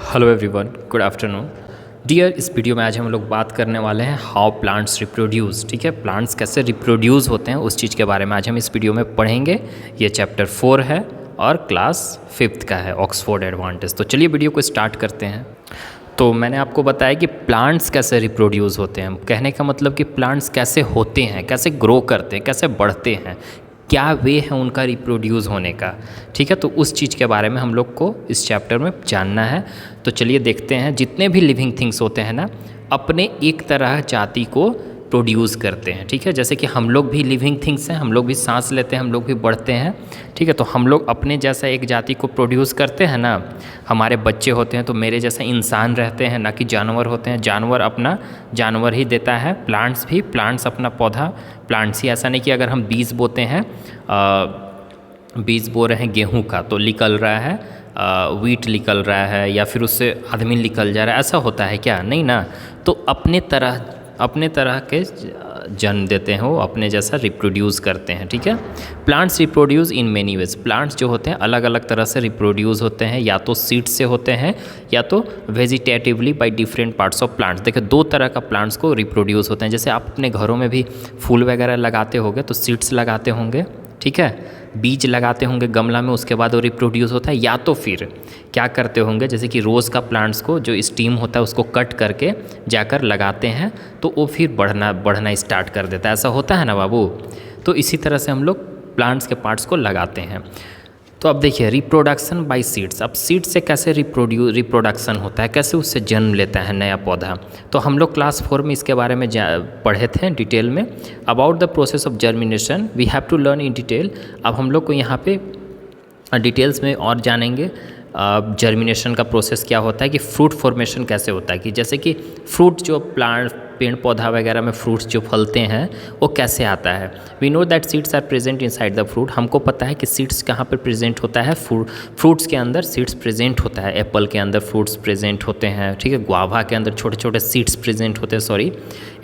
Hello everyone, good afternoon dear. इस video में आज हम लोग बात करने वाले हैं हाउ प्लांट्स रिप्रोड्यूस। ठीक है, प्लांट्स कैसे रिप्रोड्यूस होते हैं उस चीज़ के बारे में आज हम इस वीडियो में पढ़ेंगे। ये चैप्टर 4 है और क्लास 5th का है, ऑक्सफोर्ड एडवांटेज। तो चलिए वीडियो को स्टार्ट करते हैं। तो मैंने आपको बताया कि प्लांट्स कैसे रिप्रोड्यूस होते हैं। कहने का मतलब कि प्लांट्स कैसे होते हैं, कैसे ग्रो करते हैं, कैसे बढ़ते हैं, क्या वे है उनका रिप्रोड्यूस होने का। ठीक है, तो उस चीज़ के बारे में हम लोग को इस चैप्टर में जानना है। तो चलिए देखते हैं। जितने भी लिविंग थिंग्स होते हैं ना, अपने एक तरह जाति को प्रोड्यूस करते हैं। ठीक है, जैसे कि हम लोग भी लिविंग थिंग्स हैं, हम लोग भी सांस लेते हैं, हम लोग भी बढ़ते हैं। ठीक है, तो हम लोग अपने जैसा एक जाति को प्रोड्यूस करते हैं ना। हमारे बच्चे होते हैं तो मेरे जैसा इंसान रहते हैं, ना कि जानवर होते हैं। जानवर अपना जानवर ही देता है, प्लांट्स भी, प्लांट्स अपना पौधा प्लांट्स ही। ऐसा नहीं कि अगर हम बीज बोते हैं, बीज बो रहे हैं गेहूं का तो निकल रहा है वीट निकल रहा है, या फिर उससे आदमी निकल जा रहा है, ऐसा होता है क्या? नहीं ना। तो अपने तरह के जन्म देते हैं, वो अपने जैसा रिप्रोड्यूस करते हैं। ठीक है, plants reproduce in many ways. Plants जो होते हैं अलग अलग तरह से रिप्रोड्यूस होते हैं, या तो सीड्स से होते हैं या तो vegetatively by different parts of plants. देखिए, दो तरह का प्लांट्स को रिप्रोड्यूस होते हैं। जैसे आप अपने घरों में भी फूल वगैरह लगाते होंगे तो सीड्स लगाते होंगे। ठीक है, बीज लगाते होंगे गमला में, उसके बाद वो रिप्रोड्यूस होता है। या तो फिर क्या करते होंगे, जैसे कि रोज़ का प्लांट्स को जो स्टीम होता है उसको कट करके जाकर लगाते हैं तो वो फिर बढ़ना स्टार्ट कर देता है। ऐसा होता है ना बाबू। तो इसी तरह से हम लोग प्लांट्स के पार्ट्स को लगाते हैं। तो अब देखिए, रिप्रोडक्शन बाय सीड्स। अब सीड से कैसे रिप्रोडक्शन होता है, कैसे उससे जन्म लेता है नया पौधा। तो हम लोग क्लास 4 में इसके बारे में पढ़े थे डिटेल में। About the process of germination we have to learn in detail. अब हम लोग को यहाँ पे डिटेल्स में और जानेंगे जर्मिनेशन का प्रोसेस क्या होता है, कि फ्रूट फॉर्मेशन कैसे होता है, कि जैसे कि फ्रूट जो प्लांट पेड़ पौधा वगैरह में फ्रूट्स जो फलते हैं वो कैसे आता है। We know that seeds are present inside the fruit. हमको पता है कि सीड्स कहाँ पर प्रेजेंट होता है, फ्रूट्स के अंदर सीड्स प्रेजेंट होता है। एप्पल के अंदर फ्रूट्स प्रेजेंट होते हैं। ठीक है, गुआवा के अंदर छोटे छोटे सीड्स प्रेजेंट होते हैं, सॉरी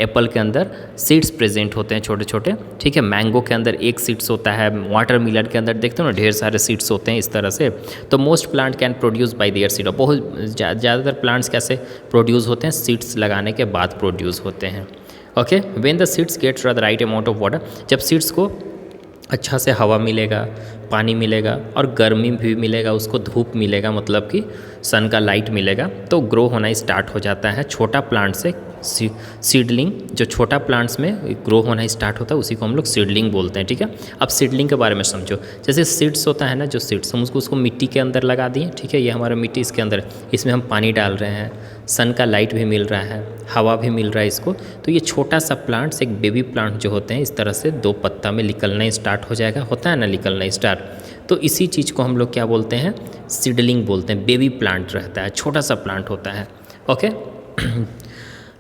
एप्पल के अंदर सीड्स प्रेजेंट होते हैं छोटे छोटे। ठीक है, मैंगो के अंदर एक सीड्स होता है, वाटरमेलन के अंदर देखते हो ना ढेर सारे सीड्स होते हैं इस तरह से। तो most plant can produce by there seed. बहुत ज़्यादातर प्लांट्स कैसे प्रोड्यूस होते हैं, सीड्स लगाने के बाद प्रोड्यूस होते हैं। Okay, when the seeds gets the right amount of water. जब सीड्स को अच्छा से हवा मिलेगा, पानी मिलेगा और गर्मी भी मिलेगा, उसको धूप मिलेगा, मतलब कि सन का लाइट मिलेगा, तो ग्रो होना स्टार्ट हो जाता है। छोटा प्लांट से सीडलिंग, जो छोटा प्लांट्स में ग्रो होना स्टार्ट होता है उसी को हम लोग सीडलिंग बोलते हैं। ठीक है, अब सीडलिंग के बारे में समझो। जैसे सीड्स होता है ना, जो सीड्स हम उसको मिट्टी के अंदर लगा दिए। ठीक है, ये हमारा मिट्टी, इसके अंदर इसमें हम पानी डाल रहे हैं, सन का लाइट भी मिल रहा है, हवा भी मिल रहा है इसको। तो ये छोटा सा प्लांट्स, एक बेबी प्लांट जो होते हैं, इस तरह से 2 पत्ता में निकलना स्टार्ट हो जाएगा, होता है ना निकलना स्टार्ट। तो इसी चीज़ को हम लोग क्या बोलते हैं, सीडलिंग बोलते हैं। बेबी प्लांट रहता है, छोटा सा प्लांट होता है। ओके,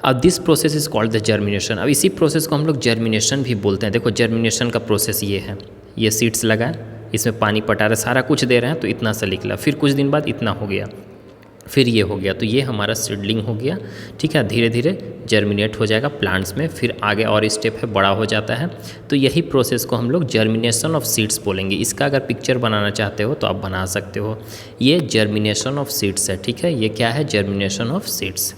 अब this process is called the germination. अब इसी प्रोसेस को हम लोग जर्मिनेशन भी बोलते हैं। देखो, जर्मिनेशन का प्रोसेस ये है, ये सीड्स लगाए, इसमें पानी पटा रहे, सारा कुछ दे रहे हैं, तो इतना सा निकला, फिर कुछ दिन बाद इतना हो गया, फिर ये हो गया, तो ये हमारा सीडलिंग हो गया। ठीक है, धीरे धीरे जर्मिनेट हो जाएगा प्लांट्स में, फिर आगे और स्टेप है, बड़ा हो जाता है। तो यही प्रोसेस को हम लोग जर्मिनेशन ऑफ सीड्स बोलेंगे। इसका अगर पिक्चर बनाना चाहते हो तो आप बना सकते हो। ये जर्मिनेशन ऑफ सीड्स है। ठीक है, ये क्या है, जर्मिनेशन ऑफ सीड्स।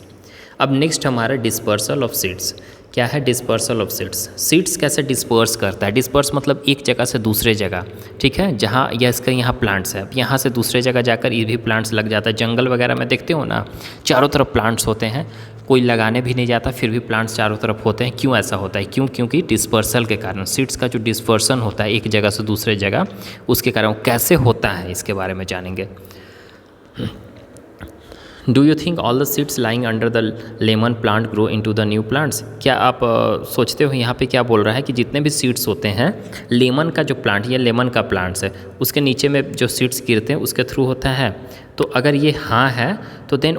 अब नेक्स्ट हमारा डिस्पर्सल ऑफ सीड्स। क्या है डिस्पर्सल ऑफ सीड्स? सीड्स कैसे डिस्पर्स करता है? डिस्पर्स मतलब एक जगह से दूसरे जगह। ठीक है, जहाँ या इसका यहाँ प्लांट्स है, यहाँ से दूसरे जगह जाकर ये भी प्लांट्स लग जाता है। जंगल वगैरह में देखते हो ना, चारों तरफ प्लांट्स होते हैं, कोई लगाने भी नहीं जाता, फिर भी प्लांट्स चारों तरफ होते हैं। क्यों ऐसा होता है? क्योंकि डिस्पर्सल के कारण, सीड्स का जो डिस्पर्सन होता है एक जगह से दूसरे जगह, उसके कारण कैसे होता है इसके बारे में जानेंगे। Do you think all the seeds lying under the lemon plant grow into the new plants? क्या आप सोचते हो यहाँ पे क्या बोल रहा है कि जितने भी सीड्स होते हैं, लेमन का जो प्लांट, ये लेमन का प्लांट्स है, उसके नीचे में जो सीड्स गिरते हैं उसके थ्रू होता है? तो अगर ये हाँ है तो then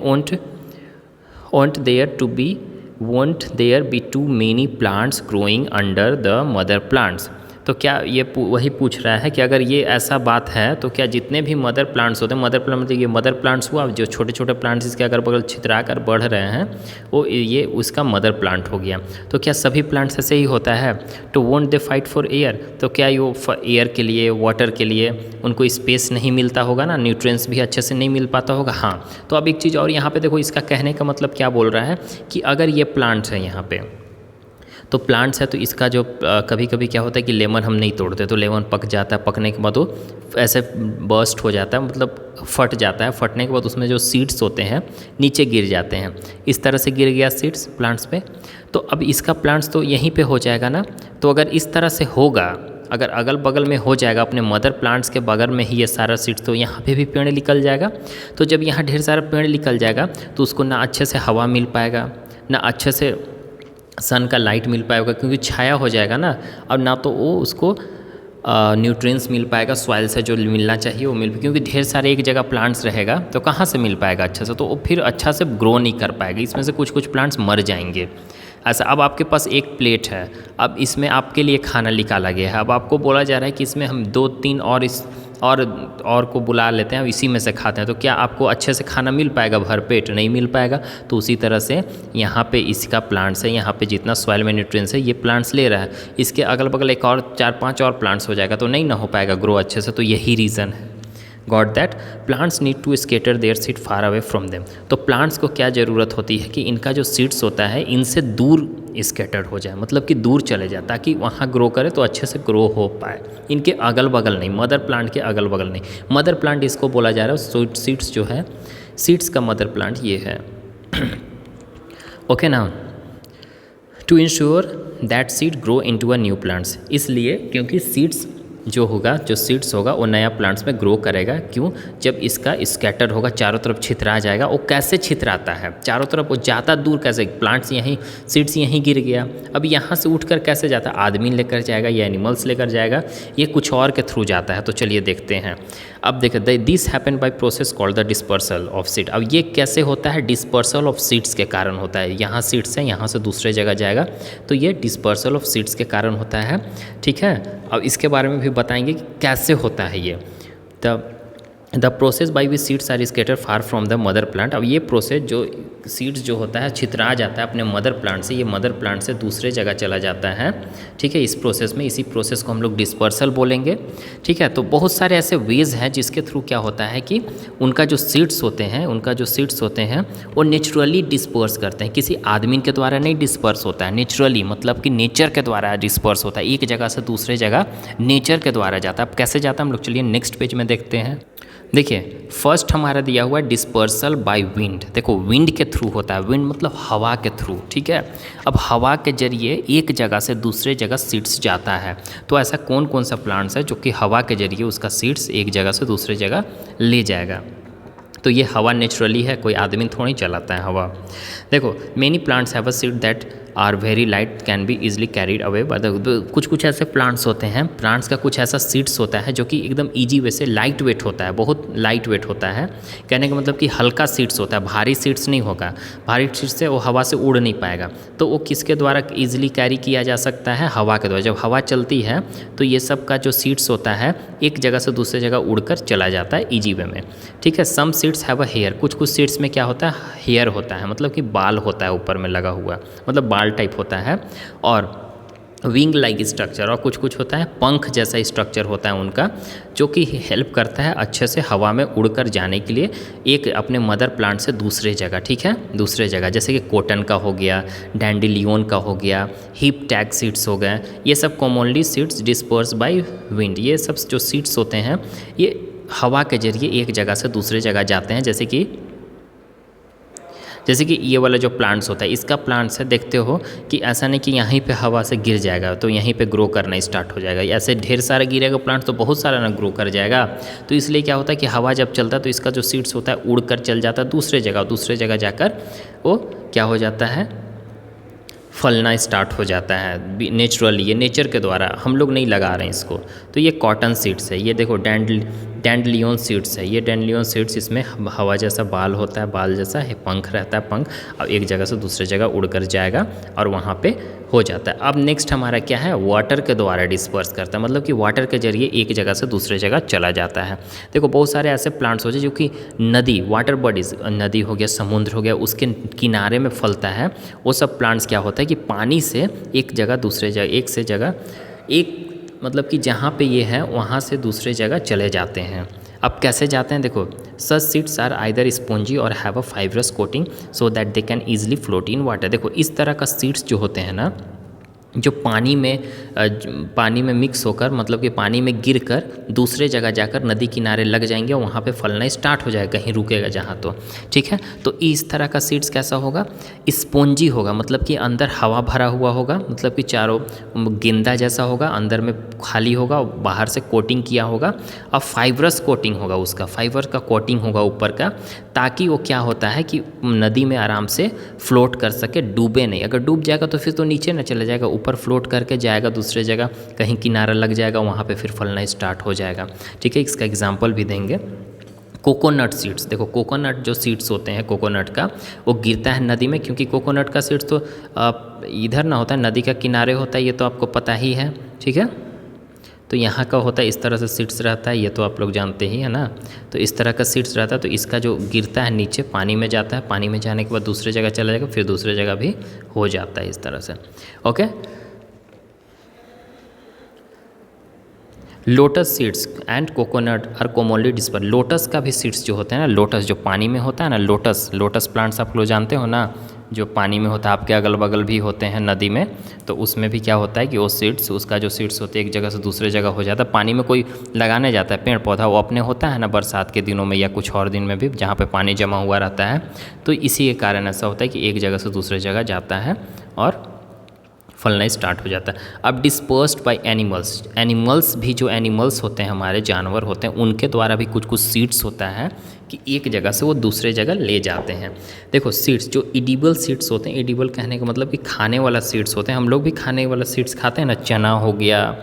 won't there be too many plants growing under the mother plants? तो क्या ये वही पूछ रहा है कि अगर ये ऐसा बात है तो क्या जितने भी मदर प्लांट्स होते हैं, मदर प्लांट मतलब ये मदर प्लांट्स हुआ, जो छोटे छोटे प्लांट्स इसके अगल बगल छितरा कर बढ़ रहे हैं वो ये उसका मदर प्लांट हो गया। तो क्या सभी प्लांट्स ऐसे ही होता है? तो won't they fight for air, तो क्या ये एयर के लिए, वाटर के लिए उनको स्पेस नहीं मिलता होगा ना, न्यूट्रिएंट्स भी अच्छे से नहीं मिल पाता होगा। हाँ, तो अब एक चीज़ और यहाँ पे देखो, इसका कहने का मतलब क्या बोल रहा है कि अगर ये प्लांट्स है यहाँ पे, तो प्लांट्स है तो इसका जो कभी कभी क्या होता है कि लेमन हम नहीं तोड़ते तो लेमन पक जाता है, पकने के बाद वो ऐसे बर्स्ट हो जाता है, मतलब फट जाता है, फटने के बाद उसमें जो सीड्स होते हैं नीचे गिर जाते हैं। इस तरह से गिर गया सीड्स प्लांट्स पे, तो अब इसका प्लांट्स तो यहीं पे हो जाएगा ना। तो अगर इस तरह से होगा, अगर अगल बगल में हो जाएगा, अपने मदर प्लांट्स के बगल में ही ये सारा सीड्स, तो यहाँ पे भी पेड़ निकल जाएगा। तो जब यहाँ ढेर सारा पेड़ निकल जाएगा तो उसको ना अच्छे से हवा मिल पाएगा, ना अच्छे से सन का लाइट मिल पाएगा, क्योंकि छाया हो जाएगा ना, और ना तो वो उसको न्यूट्रिएंट्स मिल पाएगा सॉइल से जो मिलना चाहिए वो मिल, क्योंकि ढेर सारे एक जगह प्लांट्स रहेगा तो कहाँ से मिल पाएगा अच्छा से, तो वो फिर अच्छा से ग्रो नहीं कर पाएगा, इसमें से कुछ कुछ प्लांट्स मर जाएंगे। ऐसा, अब आपके पास एक प्लेट है, अब इसमें आपके लिए खाना निकाला गया है, अब आपको बोला जा रहा है कि इसमें हम 2-3 और को बुला लेते हैं, इसी में से खाते हैं, तो क्या आपको अच्छे से खाना मिल पाएगा भरपेट? नहीं मिल पाएगा। तो उसी तरह से यहाँ पे इसका प्लांट्स है, यहाँ पे जितना सॉइल में न्यूट्रिएंट्स है ये प्लांट्स ले रहा है, इसके अगल बगल एक और 4-5 और प्लांट्स हो जाएगा तो नहीं ना हो पाएगा ग्रो अच्छे से। तो यही रीज़न है, got that, plants need to scatter their seed far away from them. तो प्लांट्स को क्या ज़रूरत होती है कि इनका जो सीड्स होता है इनसे दूर स्केटर्ड हो जाए, मतलब कि दूर चले जाए, ताकि वहाँ ग्रो करे तो अच्छे से ग्रो हो पाए। इनके अगल बगल नहीं, मदर प्लांट के अगल बगल नहीं, मदर प्लांट इसको बोला जा रहा है, सीड्स जो है, सीड्स का मदर प्लांट ये है। ओके ना, to ensure that seed grow into a new plants, इसलिए क्योंकि सीड्स जो होगा, जो सीड्स होगा वो नया प्लांट्स में ग्रो करेगा। क्यों? जब इसका स्कैटर होगा, चारों तरफ छितरा जाएगा। वो कैसे छितराता है चारों तरफ? वो जाता दूर कैसे? प्लांट्स यहीं, सीड्स यहीं गिर गया, अब यहाँ से उठकर कैसे जाता है? आदमी लेकर जाएगा या एनिमल्स लेकर जाएगा, ये कुछ और के थ्रू जाता है। तो चलिए देखते हैं। अब देखिए, this happen by process called the dispersal of seed. अब ये कैसे होता है? डिस्पर्सल ऑफ सीड्स के कारण होता है। यहाँ सीड्स है, यहाँ से दूसरे जगह जाएगा, तो ये डिस्पर्सल ऑफ सीड्स के कारण होता है। ठीक है, अब इसके बारे में भी बताएंगे कि कैसे होता है ये। The process by which seeds are scatter far from the mother plant. अब ये प्रोसेस जो सीड्स जो होता है छितरा जाता है अपने मदर प्लांट से, ये मदर प्लांट से दूसरे जगह चला जाता है। ठीक है, इस प्रोसेस में, इसी प्रोसेस को हम लोग डिस्पर्सल बोलेंगे। ठीक है, तो बहुत सारे ऐसे वेज हैं जिसके थ्रू क्या होता है कि उनका जो सीड्स होते हैं वो नेचुरली डिस्पर्स करते हैं, किसी आदमी के द्वारा नहीं डिस्पर्स होता है, नेचुरली मतलब कि नेचर के द्वारा डिस्पर्स होता है, एक जगह से दूसरे जगह नेचर के द्वारा जाता है। अब कैसे जाता है हम लोग चलिए नेक्स्ट पेज में देखते हैं। देखिए, फर्स्ट हमारा दिया हुआ है डिस्पर्सल बाय विंड। देखो, विंड के थ्रू होता है, विंड मतलब हवा के थ्रू। ठीक है, अब हवा के जरिए एक जगह से दूसरे जगह सीड्स जाता है। तो ऐसा कौन कौन सा प्लांट्स है जो कि हवा के जरिए उसका सीड्स एक जगह से दूसरे जगह ले जाएगा? तो ये हवा नेचुरली है, कोई आदमी थोड़ी चलाता है हवा। देखो, many plants have a seed that are very light, can be easily carried away by the. कुछ ऐसे प्लांट्स होते हैं, प्लांट्स का कुछ ऐसा सीड्स होता है जो कि एकदम ईजी वे से लाइट वेट होता है, बहुत लाइट वेट होता है। कहने का मतलब कि हल्का सीड्स होता है, भारी सीड्स नहीं होगा। भारी सीड्स से वो हवा से उड़ नहीं पाएगा, तो वो किसके द्वारा ईजिली कैरी किया जा सकता है? हवा के द्वारा। जब हवा चलती है तो ये सब का जो सीड्स होता है एक जगह से दूसरे जगह उड़कर चला जाता है ईजी वे में। ठीक है, some seeds have a hair. कुछ सीड्स में क्या होता है? हेयर होता है, मतलब कि बाल होता है ऊपर में लगा हुआ, मतलब बाल टाइप होता है। और विंग लाइक स्ट्रक्चर, और कुछ होता है पंख जैसा स्ट्रक्चर होता है उनका, जो कि हेल्प करता है अच्छे से हवा में उड़कर जाने के लिए एक अपने मदर प्लांट से दूसरे जगह। ठीक है, दूसरे जगह, जैसे कि कॉटन का हो गया, डैंडिलियन का हो गया, हिप टैग सीड्स हो गए, ये सब commonly seeds disperse by wind. ये सब जो सीड्स होते हैं ये हवा के जरिए एक जगह से दूसरे जगह जाते हैं। जैसे कि ये वाला जो प्लांट्स होता है, इसका प्लांट्स है, देखते हो कि ऐसा नहीं कि यहीं पे हवा से गिर जाएगा तो यहीं पे ग्रो करना स्टार्ट हो जाएगा। ऐसे ढेर सारा गिरेगा प्लांट तो बहुत सारा ना ग्रो कर जाएगा। तो इसलिए क्या होता है कि हवा जब चलता है तो इसका जो सीड्स होता है उड़कर चल जाता है दूसरे जगह जाकर वो क्या हो जाता है? फलना स्टार्ट हो जाता है नेचुरली, ये नेचर के द्वारा, हम लोग नहीं लगा रहे हैं इसको। तो ये कॉटन सीड्स है, ये देखो डैंडलियन सीड्स है। ये डैंडलियन सीड्स, इसमें हवा जैसा बाल होता है, बाल जैसा है, पंख रहता है, पंख अब एक जगह से दूसरे जगह उड़ कर जाएगा और वहाँ पे हो जाता है। अब नेक्स्ट हमारा क्या है, वाटर के द्वारा डिस्पर्स करता है, मतलब कि वाटर के जरिए एक जगह से दूसरे जगह चला जाता है। देखो बहुत सारे ऐसे प्लांट्स होते हैं जो कि नदी, वाटर बॉडीज, नदी हो गया, समुद्र हो गया, उसके किनारे में फलता है। वो सब प्लांट्स क्या होता है कि पानी से एक जगह दूसरे जगह, एक से जगह एक, मतलब कि जहाँ पे ये है वहाँ से दूसरे जगह चले जाते हैं। अब कैसे जाते हैं देखो, सच सीड्स आर आइदर स्पॉन्जी और have a fibrous coating so that they can easily float in water. देखो इस तरह का सीड्स जो होते हैं ना, जो पानी में मिक्स होकर, मतलब कि पानी में गिरकर दूसरे जगह जाकर नदी किनारे लग जाएंगे और वहाँ पे फलना स्टार्ट हो जाएगा, कहीं रुकेगा जहाँ, तो ठीक है। तो इस तरह का सीड्स कैसा होगा, स्पॉन्जी होगा, मतलब कि अंदर हवा भरा हुआ होगा, मतलब कि चारों गेंदा जैसा होगा, अंदर में खाली होगा और बाहर से कोटिंग किया होगा, और फाइब्रस कोटिंग होगा, उसका फाइबर का कोटिंग होगा ऊपर का, ताकि वो क्या होता है कि नदी में आराम से फ्लोट कर सके, डूबे नहीं। अगर डूब जाएगा तो फिर तो नीचे न चले जाएगा, ऊपर फ्लोट करके जाएगा दूसरे जगह, कहीं किनारा लग जाएगा, वहाँ पे फिर फलना स्टार्ट हो जाएगा। ठीक है, इसका एग्जांपल भी देंगे। कोकोनट सीड्स, देखो कोकोनट जो सीड्स होते हैं कोकोनट का, वो गिरता है नदी में, क्योंकि कोकोनट का सीड्स तो इधर ना होता है, नदी का किनारे होता है, ये तो आपको पता ही है। ठीक है, तो यहाँ का होता है इस तरह से सीड्स रहता है, ये तो आप लोग जानते ही है ना। तो इस तरह का सीड्स रहता है, तो इसका जो गिरता है नीचे पानी में जाता है, पानी में जाने के बाद दूसरे जगह चला जाएगा, फिर दूसरे जगह भी हो जाता है इस तरह से। Okay, lotus seeds and coconut are commonly disperse. Lotus का भी सीड्स जो होते हैं ना, लोटस जो पानी में होता है ना, लोटस प्लांट्स आप लोग जानते हो ना, जो पानी में होता है, आपके अगल बगल भी होते हैं नदी में, तो उसमें भी क्या होता है कि वो सीड्स, उसका जो सीड्स होते हैं एक जगह से दूसरे जगह हो जाता है। पानी में कोई लगाने जाता है पेड़ पौधा, वो अपने होता है ना बरसात के दिनों में या कुछ और दिन में भी, जहाँ पे पानी जमा हुआ रहता है, तो इसी के कारण ऐसा होता है कि एक जगह से दूसरे जगह जाता है और फलना स्टार्ट हो जाता है। अब डिस्पर्स्ड बाय एनिमल्स भी, जो एनिमल्स होते हैं हमारे, जानवर होते हैं, उनके द्वारा भी कुछ कुछ सीड्स होता है कि एक जगह से वो दूसरे जगह ले जाते हैं। देखो सीड्स, जो एडिबल सीड्स होते हैं, एडिबल कहने का मतलब कि खाने वाला सीड्स होते हैं, हम लोग भी खाने वाला सीड्स खाते हैं ना, चना हो गया,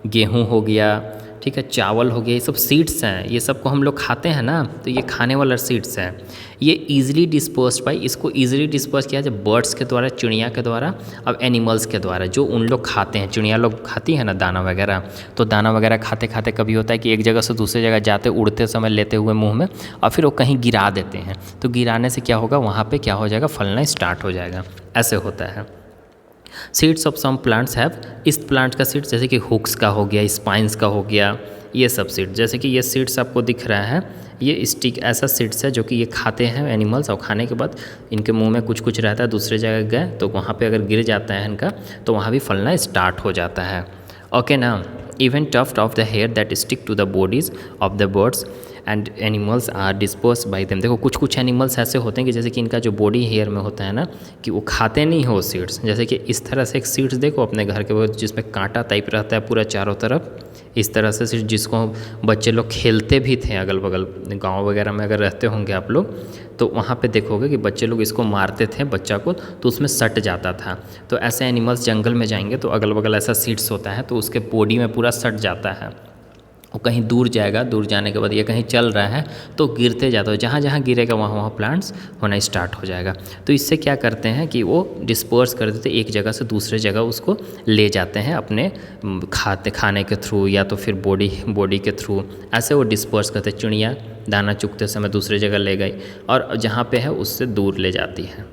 गेहूँ हो गया, ठीक है, चावल हो गया, ये सब सीड्स हैं, ये सब को हम लोग खाते हैं ना, तो ये खाने वाला सीड्स हैं। ये ईजिली डिस्पर्स्ड बाई, इसको ईजिली डिस्पर्स किया जाए बर्ड्स के द्वारा, चिड़िया के द्वारा, अब एनिमल्स के द्वारा, जो उन लोग खाते हैं। चिड़िया लोग खाती है ना दाना वगैरह, तो दाना वगैरह खाते खाते कभी होता है कि एक जगह से दूसरे जगह जाते, उड़ते समय लेते हुए मुँह में, और फिर वो कहीं गिरा देते हैं, तो गिराने से क्या होगा, वहाँ पर क्या हो जाएगा, फलना स्टार्ट हो जाएगा, ऐसे होता है। Seeds of some plants have, इस प्लांट का सीड्स जैसे कि हुक्स का हो गया, स्पाइंस का हो गया, ये सब सीड्स, जैसे कि ये सीड्स आपको दिख रहा है, ये स्टिक ऐसा सीड्स है जो कि ये खाते हैं एनिमल्स, और खाने के बाद इनके मुंह में कुछ कुछ रहता है, दूसरे जगह गए तो वहाँ पे अगर गिर जाता है इनका, तो वहाँ भी फलना स्टार्ट हो जाता है। ओके ना, even tuft of the hair that stick to the bodies of the birds and animals are disperse by them. देखो कुछ कुछ एनिमल्स ऐसे होते हैं कि जैसे कि इनका जो बॉडी हेयर में होता है ना, कि वो खाते नहीं हो सीड्स, जैसे कि इस तरह से एक सीड्स देखो अपने घर के, जिसमें कांटा टाइप रहता है पूरा चारों तरफ, इस तरह से सीड्स, जिसको बच्चे लोग खेलते भी थे अगल बगल गांव वगैरह में, अगर रहते होंगे आप लोग तो वहाँ पे देखोगे कि बच्चे लोग इसको मारते थे बच्चा को, तो उसमें सट जाता था। तो ऐसे एनिमल्स जंगल में जाएंगे तो अगल बगल ऐसा सीड्स होता है, तो उसके बॉडी में पूरा सट जाता है, वो कहीं दूर जाएगा, दूर जाने के बाद ये कहीं चल रहा है तो गिरते जाता है, जहाँ जहाँ गिरेगा वहाँ वहाँ प्लांट्स होना स्टार्ट हो जाएगा। तो इससे क्या करते हैं कि वो डिस्पर्स कर देते, एक जगह से दूसरे जगह उसको ले जाते हैं अपने खाने के थ्रू, या तो फिर बॉडी के थ्रू, ऐसे वो डिस्पर्स करते। चिड़िया दाना चुगते समय दूसरे जगह ले गई और जहाँ पे है उससे दूर ले जाती है।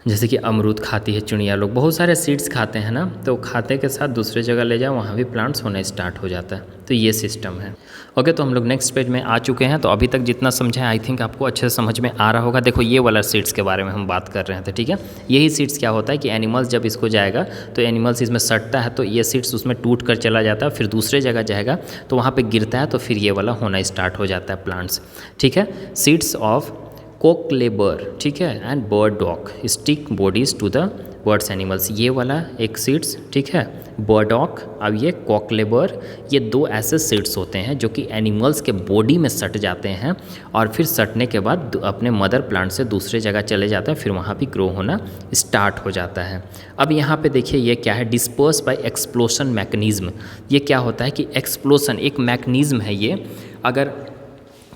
जैसे कि अमरूद खाती है चिड़िया लोग, बहुत सारे सीड्स खाते हैं ना, तो खाते के साथ दूसरे जगह ले जाओ, वहाँ भी प्लांट्स होना स्टार्ट हो जाता है। तो ये सिस्टम है। ओके, तो हम लोग नेक्स्ट पेज में आ चुके हैं। तो अभी तक जितना समझा आई थिंक आपको अच्छे से समझ में आ रहा होगा। देखो ये वाला सीड्स के बारे में हम बात कर रहे थे, ठीक है। यही सीड्स क्या होता है कि एनिमल्स जब इसको जाएगा तो एनिमल्स इसमें सटता है, तो ये सीड्स उसमें टूट कर चला जाता है, फिर दूसरे जगह जाएगा तो वहाँ पर गिरता है, तो फिर ये वाला होना स्टार्ट हो जाता है प्लांट्स, ठीक है। सीड्स ऑफ कोकलेबर, ठीक है, and bird dog stick bodies to the birds animals, ये वाला एक सीड्स, ठीक है, बर्डॉक। अब ये कॉकलेबर, ये दो ऐसे सीड्स होते हैं जो कि एनिमल्स के बॉडी में सट जाते हैं और फिर सटने के बाद अपने मदर प्लांट से दूसरे जगह चले जाते हैं, फिर वहाँ भी ग्रो होना स्टार्ट हो जाता है। अब यहाँ पे देखिए ये क्या है, डिस्पर्स बाय एक्सप्लोशन मैकेनिज्म। ये क्या होता है कि एक्सप्लोशन एक मैकेनिज्म है, ये अगर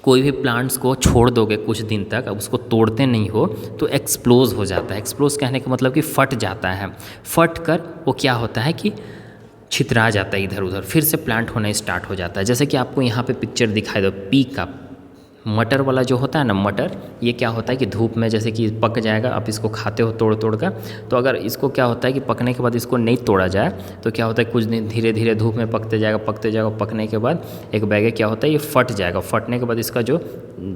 कोई भी प्लांट्स को छोड़ दोगे कुछ दिन तक, अब उसको तोड़ते नहीं हो तो एक्सप्लोज हो जाता है। एक्सप्लोज कहने का मतलब कि फट जाता है। फट कर वो क्या होता है कि छितरा जाता है इधर उधर, फिर से प्लांट होना स्टार्ट हो जाता है। जैसे कि आपको यहाँ पे पिक्चर दिखाई दो, पी का मटर वाला जो होता है ना, मटर, ये क्या होता है कि धूप में जैसे कि पक जाएगा, आप इसको खाते हो तोड़ तोड़ कर, तो अगर इसको क्या होता है कि पकने के बाद इसको नहीं तोड़ा जाए तो क्या होता है कुछ दिन धीरे धीरे धूप में पकते जाएगा, पकने के बाद एक बैग क्या होता है ये फट जाएगा। फटने के बाद इसका जो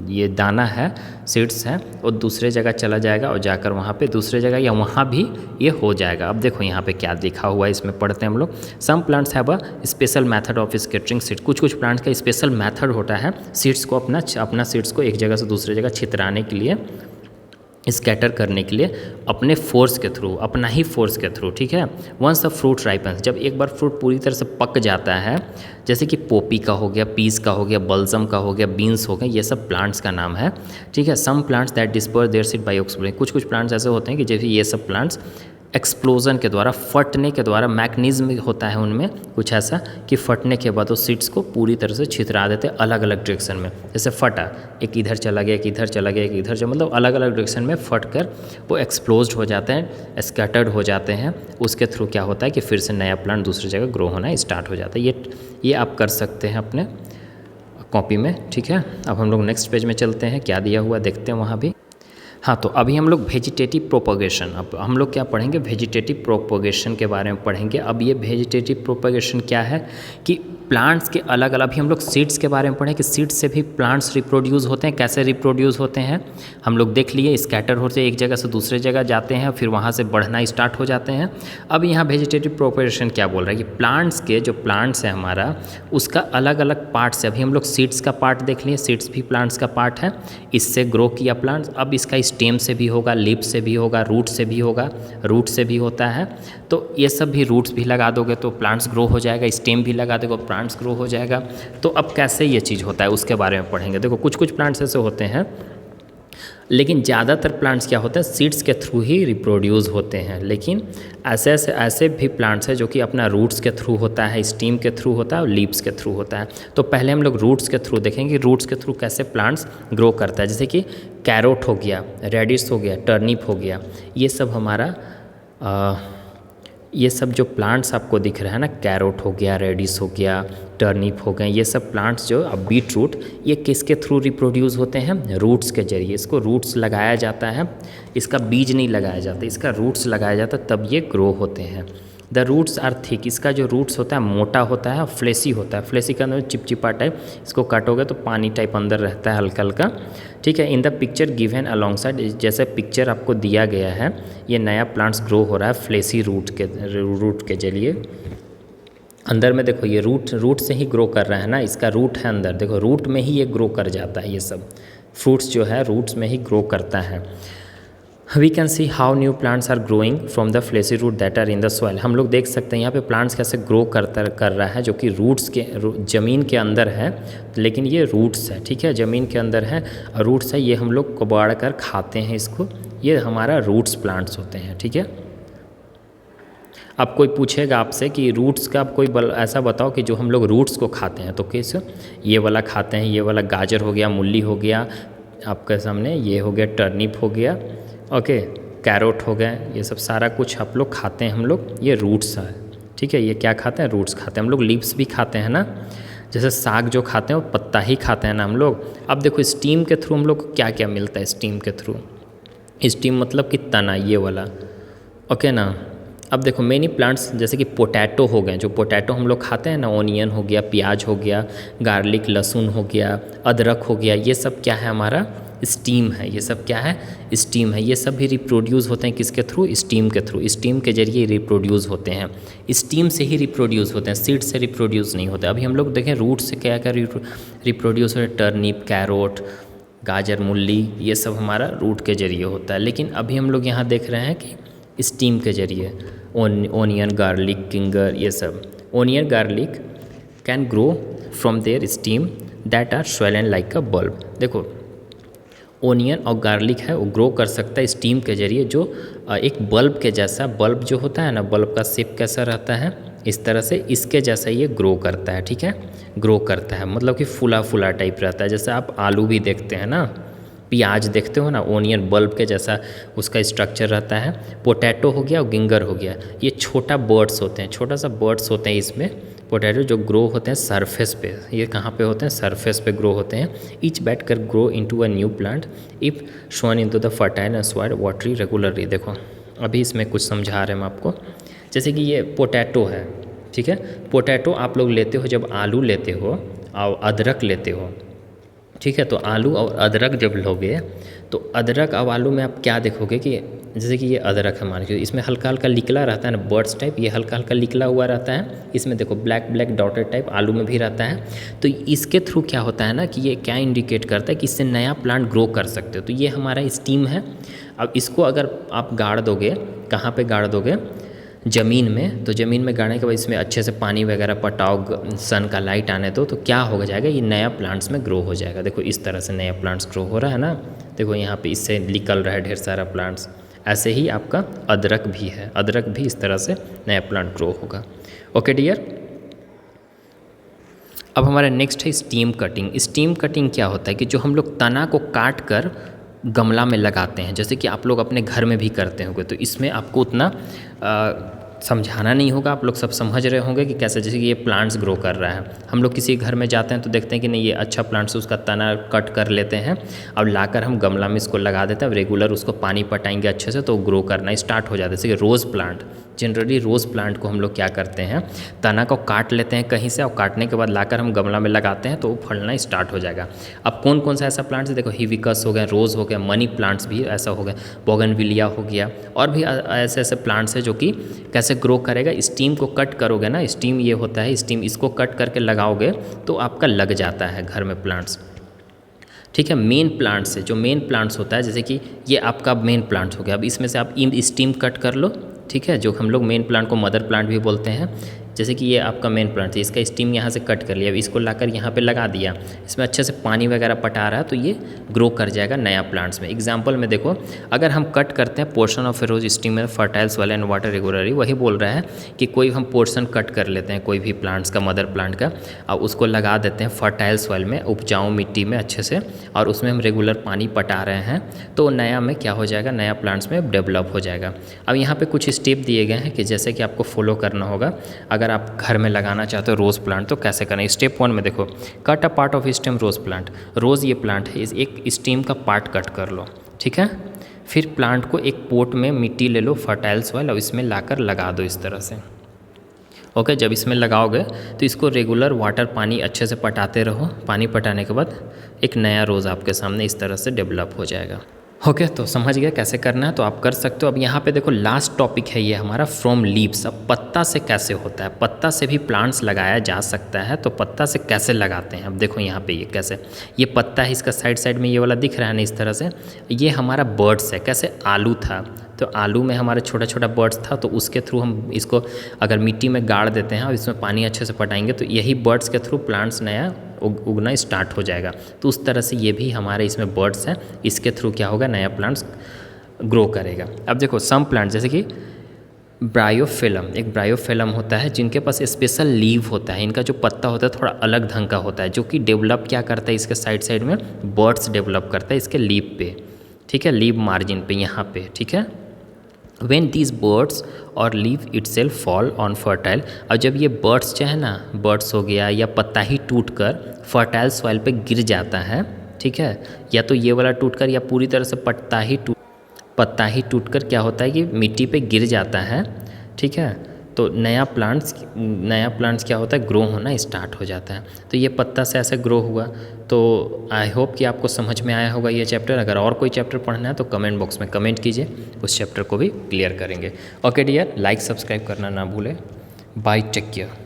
ये दाना है, सीड्स है, वो दूसरे जगह चला जाएगा और जाकर वहाँ पे दूसरे जगह या वहाँ भी ये हो जाएगा। अब देखो यहाँ पे क्या लिखा हुआ है, इसमें पढ़ते हैं हम लोग। Some plants have a special method of scattering seed. कुछ प्लांट्स का स्पेशल मेथड होता है सीड्स को अपना सीड्स को एक जगह से दूसरे जगह छितराने के लिए, स्कैटर करने के लिए अपने फोर्स के थ्रू, अपना ही फोर्स के थ्रू, ठीक है। वंस द फ्रूट राइपन्स, जब एक बार फ्रूट पूरी तरह से पक जाता है, जैसे कि पोपी का हो गया, पीस का हो गया, बल्सम का हो गया, बीन्स हो गए, ये सब प्लांट्स का नाम है, ठीक है। Some plants that disperse their seed by explosion. कुछ प्लांट्स ऐसे होते हैं कि जैसे ये सब प्लांट्स एक्सप्लोजन के द्वारा, फटने के द्वारा, मैकेनिज्म होता है उनमें कुछ ऐसा कि फटने के बाद वो सीड्स को पूरी तरह से छितरा देते हैं अलग अलग डायरेक्शन में। जैसे फटा, एक इधर चला गया, एक इधर चला गया, एक इधर चला, मतलब अलग अलग डायरेक्शन में फट कर वो एक्सप्लोज्ड हो जाते हैं, स्कैटर्ड हो जाते हैं। उसके थ्रू क्या होता है कि फिर से नया प्लांट दूसरी जगह ग्रो होना स्टार्ट हो जाता है। ये आप कर सकते हैं अपने कॉपी में, ठीक है। अब हम लोग नेक्स्ट पेज में चलते हैं, क्या दिया हुआ देखते हैं वहाँ भी। हाँ, तो अभी हम लोग वेजिटेटिव प्रोपगेशन, अब हम लोग क्या पढ़ेंगे, वेजिटेटिव प्रोपगेशन के बारे में पढ़ेंगे। अब ये वेजिटेटिव प्रोपगेशन क्या है कि प्लांट्स के अलग अलग, अभी हम लोग सीड्स के बारे में पढ़ें कि सीड्स से भी प्लांट्स रिप्रोड्यूस होते हैं। कैसे रिप्रोड्यूस होते हैं हम लोग देख लिए, स्कैटर होते हैं, एक जगह से दूसरे जगह जाते हैं, फिर वहाँ से बढ़ना स्टार्ट हो जाते हैं। अब यहाँ वेजिटेटिव प्रोपगेशन क्या बोल रहा है कि प्लांट्स के जो प्लांट्स है हमारा, उसका अलग अलग पार्ट्स है। अभी हम लोग सीड्स का पार्ट देख लिए, सीड्स भी प्लांट्स का पार्ट है, इससे ग्रो किया प्लांट्स। अब इसका स्टेम से भी होगा, लीफ से भी होगा, रूट से भी होगा, रूट से भी होता है। तो ये सब भी रूट्स भी लगा दोगे तो प्लांट्स ग्रो हो जाएगा, स्टेम भी लगा दोगे प्लांट्स ग्रो हो जाएगा। तो अब कैसे ये चीज़ होता है उसके बारे में पढ़ेंगे। देखो कुछ प्लांट्स ऐसे होते हैं, लेकिन ज़्यादातर प्लांट्स क्या होते हैं सीड्स के थ्रू ही रिप्रोड्यूस होते हैं। लेकिन ऐसे भी प्लांट्स हैं जो कि अपना रूट्स के थ्रू होता है, स्टीम के थ्रू होता है और लीव्स के थ्रू होता है। तो पहले हम लोग रूट्स के थ्रू देखेंगे, रूट्स के थ्रू कैसे प्लांट्स ग्रो करता है। जैसे कि कैरोट हो गया, रेडिश हो गया, टर्निप हो गया, ये सब हमारा ये सब जो प्लांट्स आपको दिख रहा है ना, कैरोट हो गया, रेडिश हो गया, टर्निप हो गए, ये सब प्लांट्स जो, अब बीट रूट, ये किसके थ्रू रिप्रोड्यूस होते हैं, रूट्स के जरिए। इसको रूट्स लगाया जाता है, इसका बीज नहीं लगाया जाता, इसका रूट्स लगाया जाता है, तब ये ग्रो होते हैं। द रूट्स आर थिक, इसका जो रूट्स होता है मोटा होता है, फ्लेसी होता है। फ्लेसी का अंदर चिपचिपा टाइप, इसको काटोगे तो पानी टाइप अंदर रहता है हल्का हल्का, ठीक है। In the picture given along side, जैसे पिक्चर आपको दिया गया है, ये नया प्लांट्स ग्रो हो रहा है फ्लेसी रूट के जरिए। अंदर में देखो ये रूट से ही ग्रो कर रहा है ना, इसका रूट है अंदर, देखो रूट में ही ये ग्रो कर जाता है। ये सब फ्रूट्स जो है रूट्स में ही ग्रो करता है। We can see how new plants are growing from the fleshy root that are in the soil. हम लोग देख सकते हैं यहाँ पे प्लांट्स कैसे ग्रो कर रहा है, जो कि रूट्स के ज़मीन के अंदर है, लेकिन ये रूट्स है, ठीक है, ज़मीन के अंदर है और रूट्स है, ये हम लोग कबाड़ कर खाते हैं इसको, ये हमारा रूट्स प्लांट्स होते हैं, ठीक है। अब कोई पूछेगा आपसे कि रूट्स का कोई ऐसा बताओ कि जो हम लोग रूट्स को खाते हैं, तो कैसे, ये वाला खाते हैं, ये वाला गाजर हो गया, मूली हो गया आपके सामने, ये हो गया टर्निप हो गया, ओके, कैरोट हो गए, ये सब सारा कुछ आप लोग खाते हैं हम लोग, ये रूट्स है, ठीक है। ये क्या खाते हैं, रूट्स खाते हैं हम लोग। लीव्स भी खाते हैं ना, जैसे साग जो खाते हैं वो पत्ता ही खाते हैं ना हम लोग। अब देखो स्टीम के थ्रू हम लोग को क्या क्या मिलता है स्टीम के थ्रू, स्टीम मतलब कि तना, ये वाला, ओके ना। अब देखो मेनी प्लांट्स जैसे कि पोटैटो हो गए, जो पोटैटो हम लोग खाते हैं ना, ओनियन हो गया, प्याज हो गया, गार्लिक लहसुन हो गया, अदरक हो गया, ये सब क्या है हमारा स्टीम है। ये सब क्या है, स्टीम है। ये सब भी रिप्रोड्यूस होते हैं किसके थ्रू, स्टीम के थ्रू, स्टीम के जरिए रिप्रोड्यूस होते हैं, स्टीम से ही रिप्रोड्यूस होते हैं, सीड से रिप्रोड्यूस नहीं होते। अभी हम लोग देखें रूट से क्या क्या रिप्रोड्यूस होता है, टर्निप, कैरोट, गाजर, मूली, ये सब हमारा रूट के जरिए होता है। लेकिन अभी हम लोग यहाँ देख रहे हैं कि स्टीम के जरिए, ओनियन, गार्लिक, किंगर, ये सब onion garlic can grow from their stem that are swollen like a bulb. देखो ओनियन और गार्लिक है वो ग्रो कर सकता है स्टीम के जरिए, जो एक बल्ब के जैसा, बल्ब जो होता है ना, बल्ब का शेप कैसा रहता है, इस तरह से इसके जैसा ये ग्रो करता है, ठीक है, ग्रो करता है, मतलब कि फूला फूला टाइप रहता है। जैसे आप आलू भी देखते हैं ना, प्याज देखते हो ना, ओनियन बल्ब के जैसा उसका स्ट्रक्चर रहता है। पोटैटो हो गया और गिंगर हो गया, ये छोटा बर्ड्स होते हैं, छोटा सा बर्ड्स होते हैं इसमें पोटैटो, जो ग्रो होते हैं सरफेस पे। ये कहाँ पे होते हैं? सरफेस पे ग्रो होते हैं। ईच बैट कर grow into a new plant if shown into the fertile and soil watery regularly. देखो अभी इसमें कुछ समझा रहे हैं हम आपको। जैसे कि ये पोटैटो है, ठीक है, पोटैटो आप लोग लेते हो जब आलू लेते हो और अदरक लेते हो, ठीक है, तो आलू और अदरक जब लोगे तो अदरक और आलू में आप क्या देखोगे कि जैसे कि ये अदरक है, मान लीजिए इसमें हल्का हल्का निकला रहता है ना, बर्ड्स टाइप, ये हल्का हल्का निकला हुआ रहता है। इसमें देखो ब्लैक ब्लैक डॉटेड टाइप आलू में भी रहता है। तो इसके थ्रू क्या होता है ना कि ये क्या इंडिकेट करता है कि इससे नया प्लांट ग्रो कर सकते हो। तो ये हमारा स्टीम है। अब इसको अगर आप गाड़ दोगे, कहाँ पे गाड़ दोगे? ज़मीन में। तो ज़मीन में गाड़ने के बाद इसमें अच्छे से पानी वगैरह पटाओ, सन का लाइट आने दो, तो क्या हो जाएगा? ये नया प्लांट्स में ग्रो हो जाएगा। देखो इस तरह से नया प्लांट्स ग्रो हो रहा है ना, देखो यहाँ पे इससे निकल रहा है ढेर सारा प्लांट्स। ऐसे ही आपका अदरक भी है, अदरक भी इस तरह से नया प्लांट ग्रो होगा। ओके डियर, अब हमारा नेक्स्ट है स्टीम कटिंग। स्टीम कटिंग क्या होता है कि जो हम लोग तना को काट कर गमला में लगाते हैं, जैसे कि आप लोग अपने घर में भी करते होंगे, तो इसमें आपको उतना समझाना नहीं होगा, आप लोग सब समझ रहे होंगे कि कैसे, जैसे कि ये प्लांट्स ग्रो कर रहा है। हम लोग किसी घर में जाते हैं तो देखते हैं कि नहीं ये अच्छा प्लांट्स, उसका तना कट कर लेते हैं और लाकर हम गमला में इसको लगा देते हैं। रेगुलर उसको पानी पटाएंगे अच्छे से तो ग्रो करना स्टार्ट हो जाता है। जैसे कि rose plant, generally rose plant को हम लोग क्या करते हैं, तना को काट लेते हैं कहीं से और काटने के बाद लाकर हम गमला में लगाते हैं तो वो फलना स्टार्ट हो जाएगा। अब कौन कौन सा ऐसा प्लांट्स है? देखो हिबिस्कस हो गया, रोज़ हो गया, मनी प्लांट्स भी ऐसा हो गया, बोगनविलिया हो गया, और भी ऐसे ऐसे प्लांट्स है जो कि कैसे ग्रो करेगा। स्टीम को कट करोगे ना, स्टीम ये होता है स्टीम, इसको कट करके लगाओगे तो आपका लग जाता है घर में प्लांट्स, ठीक है। मेन प्लांट्स है, जो मेन प्लांट्स होता है, जैसे कि ये आपका मेन प्लांट हो गया। अब इसमें से आप स्टीम कट कर लो, ठीक है, जो हम लोग मेन प्लांट को मदर प्लांट भी बोलते हैं। जैसे कि ये आपका मेन प्लांट है, इसका स्टीम यहाँ से कट कर लिया, अब इसको लाकर यहाँ पे लगा दिया, इसमें अच्छे से पानी वगैरह पटा रहा है तो ये ग्रो कर जाएगा नया प्लांट्स में। एग्जांपल में देखो, अगर हम कट करते हैं पोर्शन ऑफ रोज स्टीम में fertile soil and water regularly, वही बोल रहा है कि कोई हम पोर्शन कट कर लेते हैं कोई भी प्लांट्स का, मदर प्लांट का, और उसको लगा देते हैं फर्टाइल सॉइल में, उपजाऊ मिट्टी में अच्छे से, और उसमें हम रेगुलर पानी पटा रहे हैं तो नया में क्या हो जाएगा, नया प्लांट्स में डेवलप हो जाएगा। अब यहाँ पे कुछ स्टेप दिए गए हैं कि जैसे कि आपको फॉलो करना होगा अगर आप घर में लगाना चाहते हो रोज़ प्लांट तो कैसे करना है। स्टेप 1 में देखो, cut a part of stem rose plant. Rose ये प्लांट है, इस एक स्टेम का पार्ट कट कर लो, ठीक है। फिर प्लांट को एक पोट में मिट्टी ले लो, फर्टाइल सॉइल, और इसमें लाकर लगा दो इस तरह से। ओके, जब इसमें लगाओगे तो इसको रेगुलर वाटर पानी अच्छे से पटाते रहो। पानी पटाने के बाद एक नया रोज़ आपके सामने इस तरह से डेवलप हो जाएगा। ओके, तो समझ गया कैसे करना है, तो आप कर सकते हो। अब यहाँ पे देखो लास्ट टॉपिक है ये हमारा, फ्रॉम लीव्स। अब पत्ता से कैसे होता है, पत्ता से भी प्लांट्स लगाया जा सकता है, तो पत्ता से कैसे लगाते हैं। अब देखो यहाँ पे ये कैसे, ये पत्ता है, इसका साइड साइड में ये वाला दिख रहा है ना इस तरह से, ये हमारा बर्ड्स है। कैसे, आलू था तो आलू में हमारे छोटा छोटा बर्ड्स था, तो उसके थ्रू हम इसको अगर मिट्टी में गाड़ देते हैं और इसमें पानी अच्छे से पटाएंगे तो यही बर्ड्स के थ्रू प्लांट्स नया उगना स्टार्ट हो जाएगा। तो उस तरह से ये भी हमारे इसमें बर्ड्स हैं, इसके थ्रू क्या होगा, नया प्लांट्स ग्रो करेगा। अब देखो सम प्लांट जैसे कि ब्रायोफिलम, एक ब्रायोफिलम होता है जिनके पास स्पेशल लीव होता है, इनका जो पत्ता होता है थोड़ा अलग ढंग का होता है, जो कि डेवलप क्या करता है, इसके साइड साइड में बर्ड्स डेवलप करता है इसके लीव पे, ठीक है, लीव मार्जिन पे यहाँ पे, ठीक है। When these birds or leaf itself fall on fertile, और जब ये बर्ड्स चाहे ना, बर्ड्स हो गया या पत्ता ही टूट कर फर्टाइल सॉइल पे गिर जाता है, ठीक है, या तो ये वाला टूटकर या पूरी तरह से पत्ता ही टूटकर क्या होता है कि मिट्टी पे गिर जाता है, ठीक है, तो नया प्लांट्स क्या होता है, ग्रो होना स्टार्ट हो जाता है। तो ये पत्ता से ऐसे ग्रो हुआ। तो आई होप कि आपको समझ में आया होगा ये चैप्टर। अगर और कोई चैप्टर पढ़ना है तो कमेंट बॉक्स में कमेंट कीजिए, उस चैप्टर को भी क्लियर करेंगे। ओके डियर, लाइक सब्सक्राइब करना ना भूलें। Bye, take care.